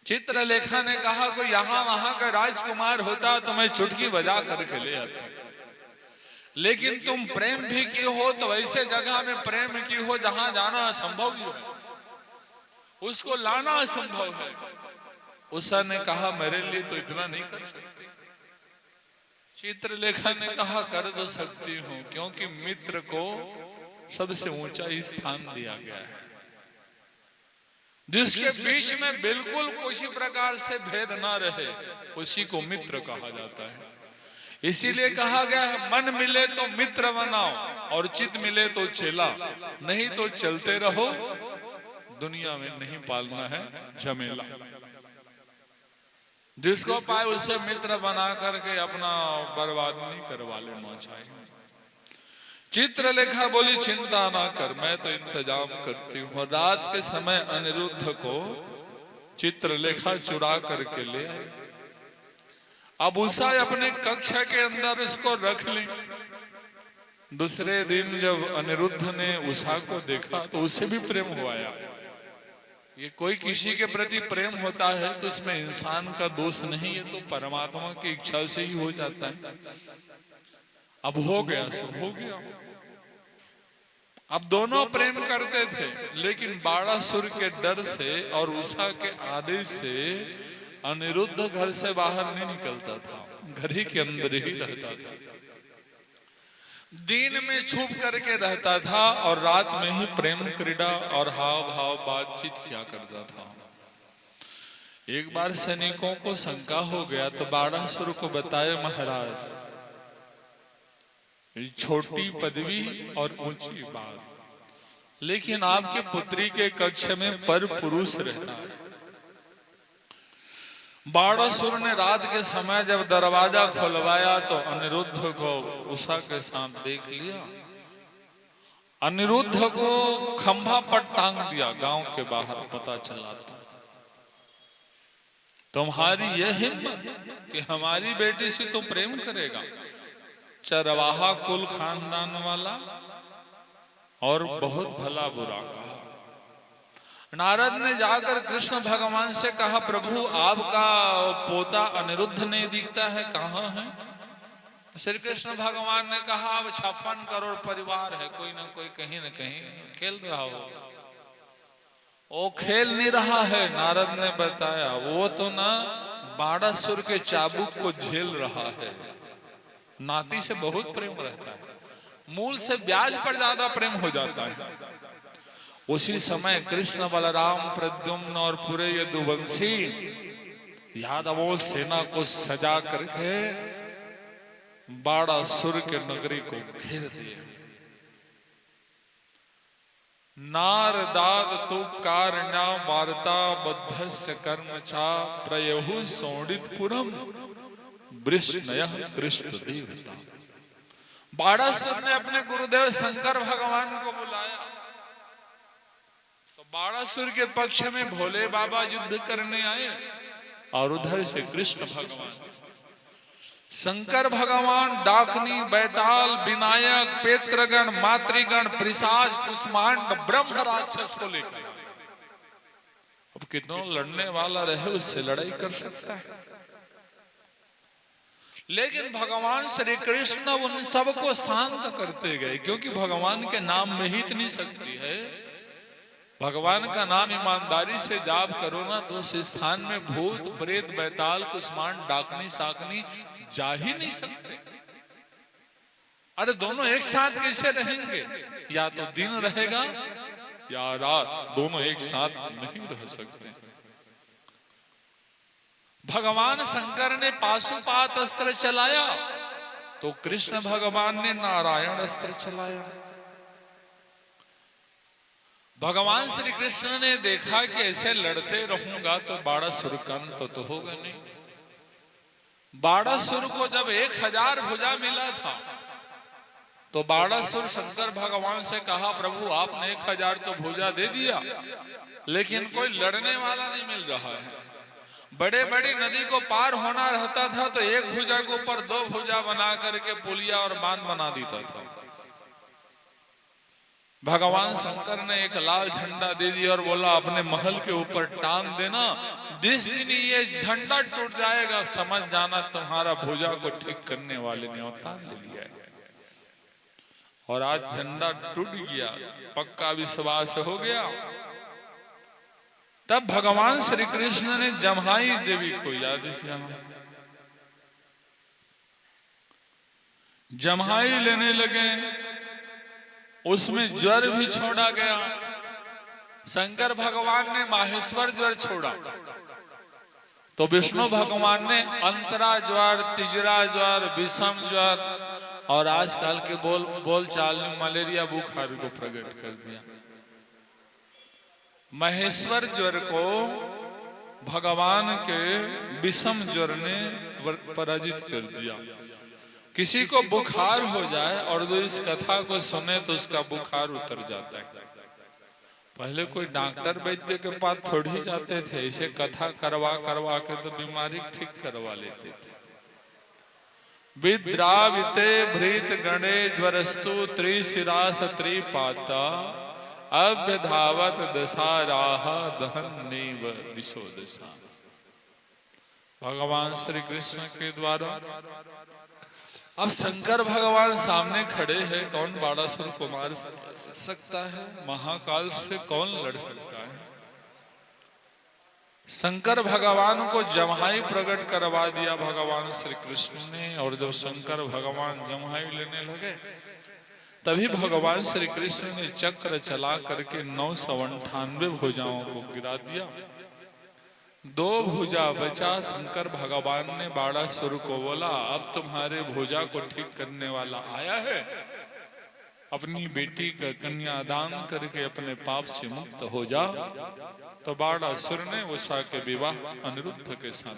चित्रलेखा ने कहा कोई यहाँ वहां का राजकुमार होता तो मैं चुटकी बजा करके ले आता, लेकिन तुम प्रेम भी की हो तो ऐसे जगह में प्रेम की हो जहां जाना असंभव ही है, उसको लाना असंभव है। उषा ने कहा मेरे लिए तो इतना नहीं कर सकती। चित्रलेखा ने कहा कर तो सकती हूं, क्योंकि मित्र को सबसे ऊंचा स्थान दिया गया है, जिसके बीच में बिल्कुल किसी प्रकार से भेद ना रहे उसी को मित्र कहा जाता है। इसीलिए कहा गया है मन मिले तो मित्र बनाओ और चित मिले तो चेला, नहीं तो चलते रहो, दुनिया में नहीं पालना है झमेला। जिसको पाए उसे मित्र बना करके अपना बर्बाद नहीं करवा लेना चाहिए। चित्रलेखा बोली चिंता ना कर, मैं तो इंतजाम करती हूँ। रात के समय अनिरुद्ध को चित्रलेखा चुरा करके ले आई। अब उषा अपने कक्षा के अंदर उसको रख ली। दूसरे दिन जब अनिरुद्ध ने उषा को देखा तो उसे भी प्रेम हुआ। ये कोई किसी के प्रति प्रेम होता है तो इसमें इंसान का दोष नहीं, ये तो परमात्मा की इच्छा से ही हो जाता है। अब हो गया सो हो गया। अब दोनों प्रेम करते थे, लेकिन बाणासुर के डर से और उषा के आदेश से अनिरुद्ध घर से बाहर नहीं निकलता था, घर ही के अंदर ही रहता था। दिन में छुप करके रहता था और रात में ही प्रेम क्रीड़ा और हाव भाव बातचीत किया करता था। एक बार सैनिकों को शंका हो गया तो बाणासुर को बताया महाराज छोटी पदवी और ऊंची बात, लेकिन आपके पुत्री के कक्ष में पर पुरुष रहता है। बाणासुर ने रात के समय जब दरवाजा खुलवाया तो अनिरुद्ध को उषा के साथ देख लिया। अनिरुद्ध को खंभा पर टांग दिया, गांव के बाहर पता चला तो तुम्हारी यह हिम्मत कि हमारी बेटी से तुम प्रेम करेगा? चरवाहा कुल खानदान वाला और बहुत भला बुरा कहा। नारद ने जाकर कृष्ण भगवान से कहा प्रभु आपका पोता अनिरुद्ध नहीं दिखता है, कहाँ है? श्री कृष्ण भगवान ने कहा अब 56 करोड़ परिवार है, कोई ना कोई कहीं ना कहीं खेल रहा हो। वो खेल नहीं रहा है, नारद ने बताया, वो तो ना बाणासुर के चाबुक को झेल रहा है। नाती से बहुत प्रेम रहता है, मूल से ब्याज पर ज्यादा प्रेम हो जाता है। उसी समय कृष्ण बलराम प्रद्युम्न और पूरे यदुवंशी यादवों सेना को सजा करके बाणासुर के नगरी को घेर दिए। नारदाद तु कारण्या वार्ता बद्धस्य कर्म चा प्रयहु सौंडितपुरम वृष्णयः कृष्ण देवता। बाणासुर ने अपने गुरुदेव शंकर भगवान को बुलाया तो बाणासुर के पक्ष में भोले बाबा युद्ध करने आए और उधर से कृष्ण भगवान। शंकर भगवान डाकनी बैताल विनायक पेत्रगण मातृगण पिशाच कुष्मांड ब्रह्म राक्षस को लेकर। अब कितना लड़ने वाला रहे उससे लड़ाई कर सकता है, लेकिन भगवान श्री कृष्ण उन सबको शांत करते गए, क्योंकि भगवान के नाम में ही इतनी शक्ति है। भगवान का नाम ईमानदारी से जाप करो ना तो उस स्थान में भूत प्रेत बैताल कुष्मांड डाकनी साकनी जा ही नहीं सकते। अरे दोनों एक साथ कैसे रहेंगे? या तो दिन रहेगा या रात, दोनों एक साथ नहीं रह सकते। भगवान शंकर ने पाशुपात अस्त्र चलाया तो कृष्ण भगवान ने नारायण अस्त्र चलाया। भगवान श्री कृष्ण ने देखा कि ऐसे लड़ते रहूंगा तो बाणासुर का अंत तो होगा नहीं। बाणासुर को जब 1000 भुजा मिला था तो बाणासुर शंकर भगवान से कहा प्रभु आपने 1000 तो भुजा दे दिया, लेकिन कोई लड़ने वाला नहीं मिल रहा है। बड़े बड़ी नदी को पार होना रहता था तो एक भुजा के ऊपर 2 भुजा बना करके पुलिया और बांध बना देता था। भगवान शंकर ने एक लाल झंडा दे दिया और बोला अपने महल के ऊपर टांग देना, जिस दिन ये झंडा टूट जाएगा समझ जाना तुम्हारा भुजा को ठीक करने वाले ने अवतार ले लिया है। और आज झंडा टूट गया, पक्का विश्वास हो गया। तब भगवान श्री कृष्ण ने जम्हाई देवी को याद किया, जम्हाई लेने लगे, उसमें ज्वर भी छोड़ा गया। शंकर भगवान ने माहेश्वर ज्वर छोड़ा तो विष्णु भगवान ने अंतरा ज्वर, तिजरा ज्वर, विषम ज्वर और आजकल के बोल चाल में मलेरिया बुखार को प्रकट कर दिया। महेश्वर ज्वर को भगवान के विषम ज्वर ने पराजित कर दिया। किसी को बुखार हो जाए और जो इस कथा को सुने तो उसका बुखार उतर जाता है। पहले कोई डॉक्टर वैद्य के पास थोड़ी जाते थे, इसे कथा करवा करवा के तो बीमारी ठीक करवा लेते थे। विद्राविते भृत गणे ज्वरस्तु त्रिशिरास त्रिपाता अभ्यधावत दशाराह दहन्नेव दिशो दशा। भगवान श्री कृष्ण के द्वारा अब शंकर भगवान सामने खड़े हैं, कौन बाणासुर को मार सकता है? महाकाल से कौन लड़ सकता है? शंकर भगवान को जम्हाई प्रकट करवा दिया भगवान श्री कृष्ण ने। और जब शंकर भगवान जम्हाई लेने लगे तभी भगवान श्री कृष्ण ने चक्र चला करके 998 भुजाओं को गिरा दिया। 2 भुजा बचा। शंकर भगवान ने बाणासुर को बोला, अब तुम्हारे भुजा को ठीक करने वाला आया है, अपनी बेटी का कन्यादान करके अपने पाप से मुक्त हो जा। तो बाणासुर ने उषा के विवाह अनिरुद्ध के साथ